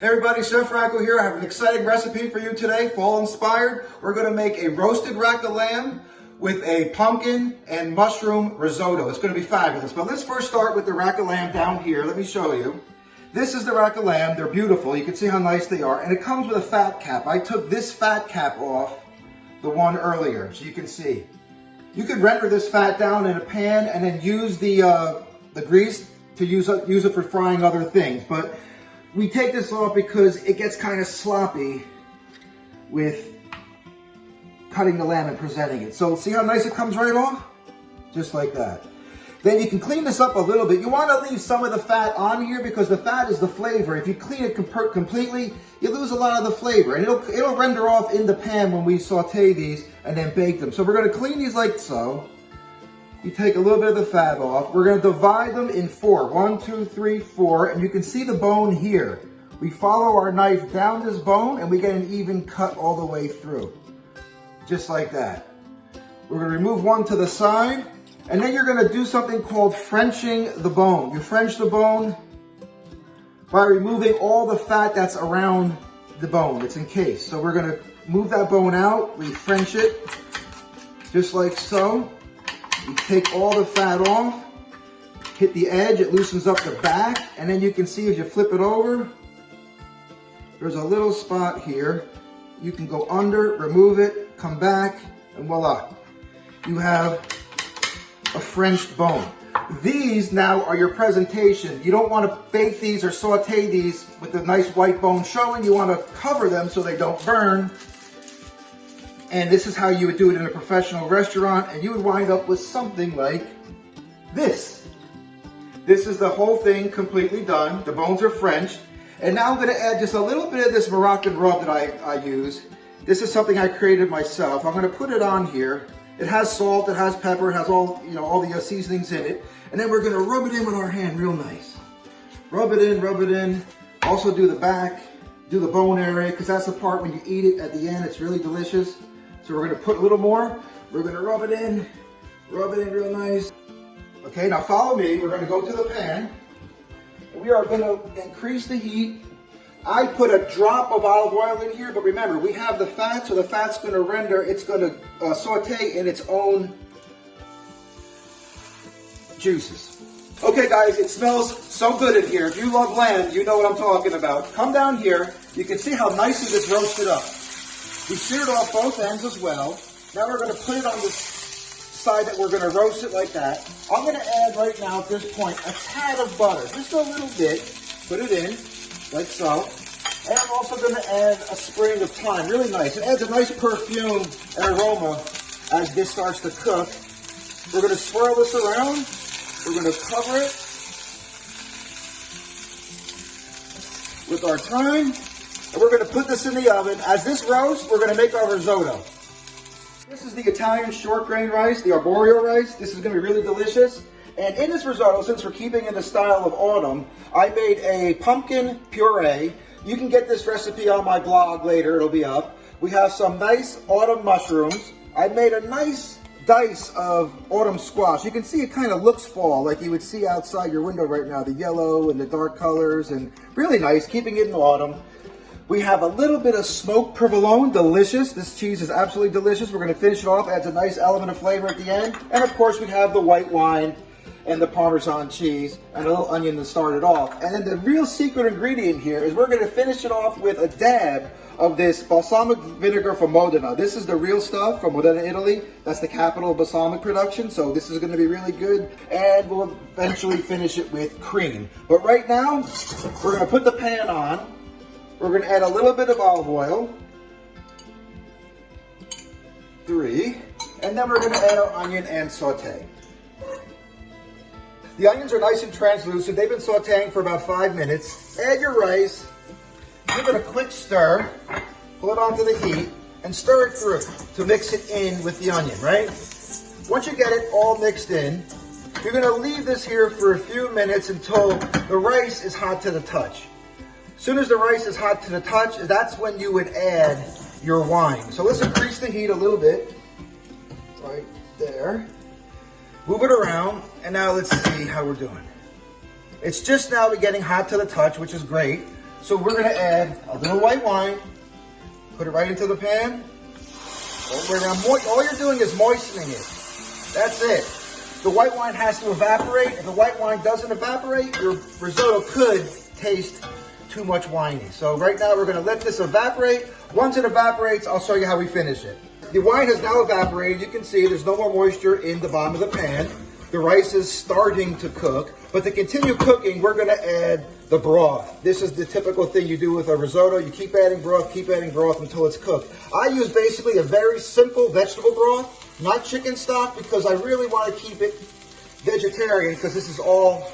Hey everybody, Chef Franco here. I have an exciting recipe for you today, fall inspired. We're going to make a roasted rack of lamb with a pumpkin and mushroom risotto. It's going to be fabulous. But let's first start with the rack of lamb down here. Let me show you. This is the rack of lamb. They're beautiful. You can see how nice they are. And it comes with a fat cap. I took this fat cap off the one earlier, so you can see. You could render this fat down in a pan and then use the grease to use it for frying other things. But we take this off because it gets kind of sloppy with cutting the lamb and presenting it. So see how nice it comes right off? Just like that. Then you can clean this up a little bit. You want to leave some of the fat on here because the fat is the flavor. If you clean it completely, you lose a lot of the flavor. And it'll render off in the pan when we saute these and then bake them. So we're going to clean these like so. You take a little bit of the fat off. We're going to divide them in 4. 1, 2, 3, 4. And you can see the bone here. We follow our knife down this bone and we get an even cut all the way through. Just like that. We're going to remove one to the side. And then you're going to do something called Frenching the bone. You French the bone by removing all the fat that's around the bone. It's encased. So we're going to move that bone out. We French it just like so. You take all the fat off, hit the edge, it loosens up the back, and then you can see as you flip it over, there's a little spot here. You can go under, remove it, come back, and voila. You have a Frenched bone. These now are your presentation. You don't want to bake these or saute these with the nice white bone showing. You want to cover them so they don't burn. And this is how you would do it in a professional restaurant, and you would wind up with something like this. This is the whole thing completely done. The bones are Frenched. And now I'm going to add just a little bit of this Moroccan rub that I use. This is something I created myself. I'm going to put it on here. It has salt, it has pepper, it has all the seasonings in it. And then we're going to rub it in with our hand real nice. Rub it in, rub it in. Also do the back, do the bone area, because that's the part when you eat it at the end. It's really delicious. So we're going to put a little more. We're going to rub it in real nice. Okay, now follow me. We're going to go to the pan. We are going to increase the heat. I put a drop of olive oil in here, but remember, we have the fat, so the fat's going to render, it's going to saute in its own juices. Okay guys, it smells so good in here. If you love lamb, you know what I'm talking about. Come down here. You can see how nicely it's roasted up. We seared off both ends as well. Now we're going to put it on the side that we're going to roast it like that. I'm going to add right now at this point a tad of butter, just a little bit. Put it in, like so. And I'm also going to add a sprig of thyme, really nice. It adds a nice perfume and aroma as this starts to cook. We're going to swirl this around. We're going to cover it with our thyme. And we're going to put this in the oven. As this roasts, we're going to make our risotto. This is the Italian short grain rice, the arborio rice. This is going to be really delicious. And in this risotto, since we're keeping in the style of autumn, I made a pumpkin puree. You can get this recipe on my blog later. It'll be up. We have some nice autumn mushrooms. I made a nice dice of autumn squash. You can see it kind of looks fall, like you would see outside your window right now. The yellow and the dark colors, and really nice, keeping it in autumn. We have a little bit of smoked provolone, delicious. This cheese is absolutely delicious. We're going to finish it off, adds a nice element of flavor at the end. And of course we have the white wine and the parmesan cheese and a little onion to start it off. And then the real secret ingredient here is we're going to finish it off with a dab of this balsamic vinegar from Modena. This is the real stuff from Modena, Italy. That's the capital of balsamic production. So this is going to be really good. And we'll eventually finish it with cream. But right now, we're going to put the pan on. We're going to add a little bit of olive oil. 3. And then we're going to add our onion and saute. The onions are nice and translucent. They've been sauteing for about 5 minutes. Add your rice. Give it a quick stir. Pull it onto the heat and stir it through to mix it in with the onion, right? Once you get it all mixed in, you're going to leave this here for a few minutes until the rice is hot to the touch. As soon as the rice is hot to the touch, that's when you would add your wine. So let's increase the heat a little bit, right there. Move it around, and now let's see how we're doing. It's just now getting hot to the touch, which is great. So we're gonna add a little white wine, put it right into the pan. All the way around. All you're doing is moistening it. That's it. The white wine has to evaporate. If the white wine doesn't evaporate, your risotto could taste too much winey. So right now we're gonna let this evaporate. Once it evaporates, I'll show you how we finish it. The wine has now evaporated. You can see there's no more moisture in the bottom of the pan. The rice is starting to cook, but to continue cooking, we're gonna add the broth. This is the typical thing you do with a risotto. You keep adding broth until it's cooked. I use basically a very simple vegetable broth, not chicken stock, because I really want to keep it vegetarian, because this is all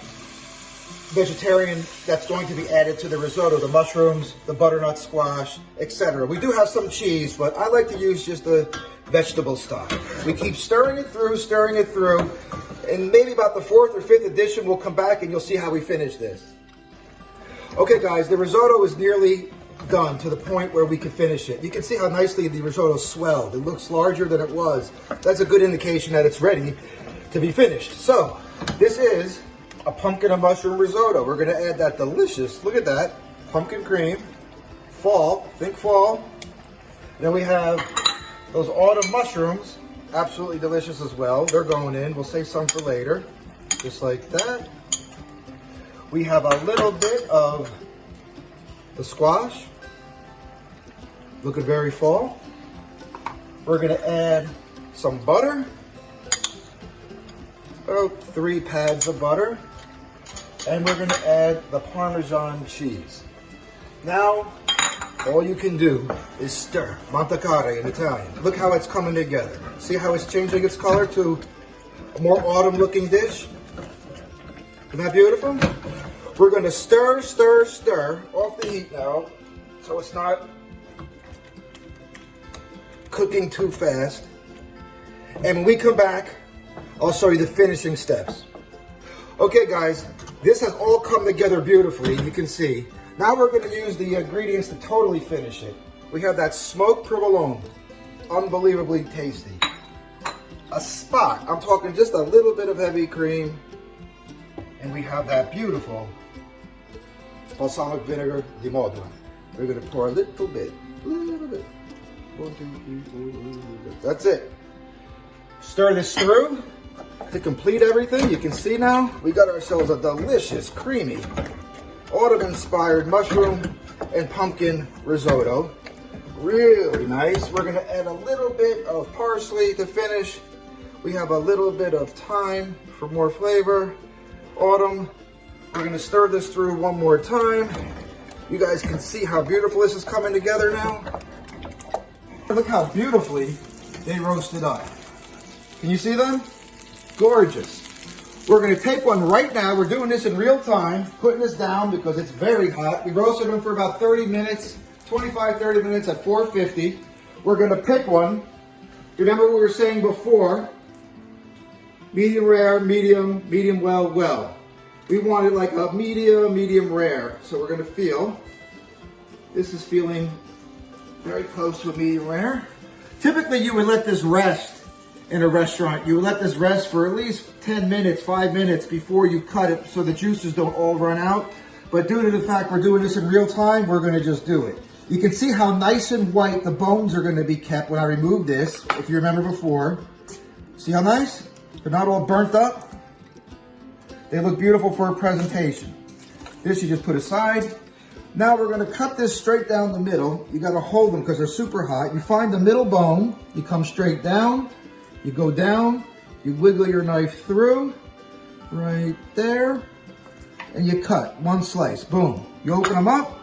vegetarian that's going to be added to the risotto, the mushrooms, the butternut squash, etc. We do have some cheese, but I like to use just the vegetable stock. We keep stirring it through, and maybe about the fourth or fifth edition, we'll come back and you'll see how we finish this. Okay guys, the risotto is nearly done to the point where we can finish it. You can see how nicely the risotto swelled. It looks larger than it was. That's a good indication that it's ready to be finished. So, this is a pumpkin and mushroom risotto. We're gonna add that delicious, look at that, pumpkin cream, fall, think fall. Then we have those autumn mushrooms, absolutely delicious as well. They're going in, we'll save some for later, just like that. We have a little bit of the squash, looking very fall. We're gonna add some butter, about 3 pads of butter, and we're gonna add the Parmesan cheese. Now, all you can do is stir, mantecare in Italian. Look how it's coming together. See how it's changing its color to a more autumn looking dish? Isn't that beautiful? We're gonna stir off the heat now, so it's not cooking too fast. And when we come back, I'll show you the finishing steps. Okay guys, this has all come together beautifully, you can see. Now we're gonna use the ingredients to totally finish it. We have that smoked provolone, unbelievably tasty. A spot, I'm talking just a little bit of heavy cream. And we have that beautiful balsamic vinegar di Modena. We're gonna pour a little bit. 1, 2, 3, 4. That's it. Stir this through to complete everything. You can see now, we got ourselves a delicious, creamy, autumn-inspired mushroom and pumpkin risotto. Really nice. We're gonna add a little bit of parsley to finish. We have a little bit of thyme for more flavor. Autumn. We're gonna stir this through one more time. You guys can see how beautiful this is coming together now. Look how beautifully they roasted up. Can you see them? Gorgeous. We're gonna take one right now. We're doing this in real time, putting this down because it's very hot. We roasted them for about 30 minutes, 25, 30 minutes at 450. We're gonna pick one. Remember what we were saying before, medium rare, medium well. We want it like a medium rare. So we're gonna feel, this is feeling very close to a medium rare. Typically you would let this rest in a restaurant. You would let this rest for at least 10 minutes, 5 minutes before you cut it so the juices don't all run out. But due to the fact we're doing this in real time, we're gonna just do it. You can see how nice and white the bones are gonna be kept when I remove this, if you remember before. See how nice? They're not all burnt up. They look beautiful for a presentation. This you just put aside. Now we're gonna cut this straight down the middle. You gotta hold them because they're super hot. You find the middle bone, you come straight down, you go down, you wiggle your knife through, right there, and you cut one slice, boom. You open them up.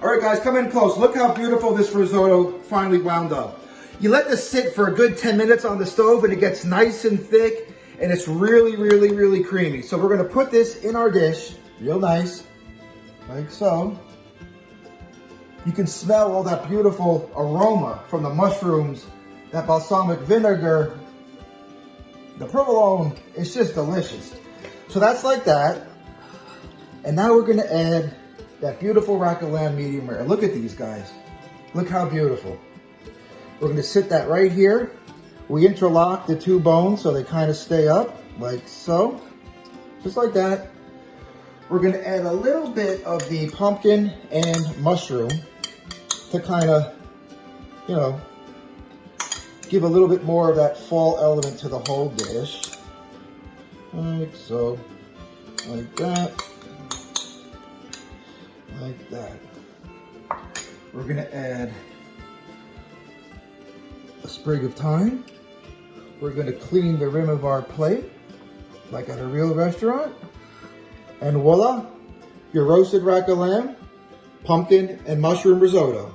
All right guys, come in close. Look how beautiful this risotto finally wound up. You let this sit for a good 10 minutes on the stove and it gets nice and thick and it's really creamy. So we're gonna put this in our dish, real nice, like so. You can smell all that beautiful aroma from the mushrooms, that balsamic vinegar, the provolone. It's just delicious. So that's like that. And now we're gonna add that beautiful rack of lamb medium rare. Look at these guys. Look how beautiful. We're gonna sit that right here. We interlock the two bones so they kind of stay up, like so. Just like that. We're gonna add a little bit of the pumpkin and mushroom to kind of, you know, give a little bit more of that fall element to the whole dish. Like so, like that, like that. We're gonna add a sprig of thyme. We're gonna clean the rim of our plate, like at a real restaurant. And voila, your roasted rack of lamb, pumpkin and mushroom risotto.